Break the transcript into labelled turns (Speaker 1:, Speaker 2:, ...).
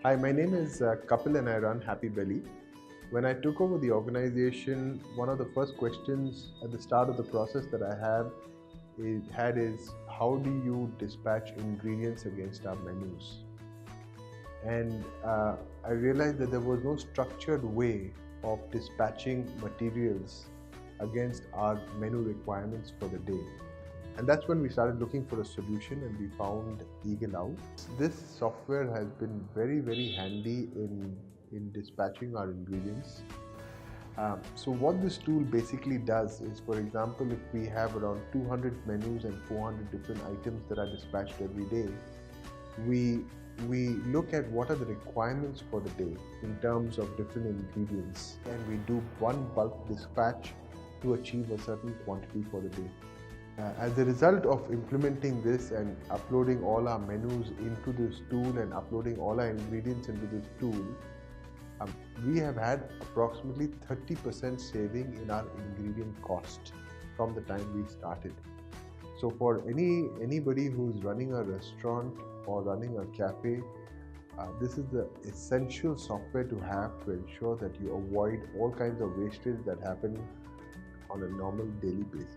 Speaker 1: Hi, my name is Kapil and I run Happy Belly. When I took over the organization, one of the first questions at the start of the process that I had is how do you dispatch ingredients against our menus? And I realized that there was no structured way of dispatching materials against our menu requirements for the day. And that's when we started looking for a solution and we found EagleOwl. This software has been very, very handy in dispatching our ingredients. So what this tool basically does is, for example, if we have around 200 menus and 400 different items that are dispatched every day, we we look at what are the requirements for the day in terms of different ingredients, and we do one bulk dispatch to achieve a certain quantity for the day. As a result of implementing this and uploading all our menus into this tool and uploading all our ingredients into this tool, we have had approximately 30% saving in our ingredient cost from the time we started. So for anybody who's running a restaurant or running a cafe, this is the essential software to have to ensure that you avoid all kinds of wastage that happen on a normal daily basis.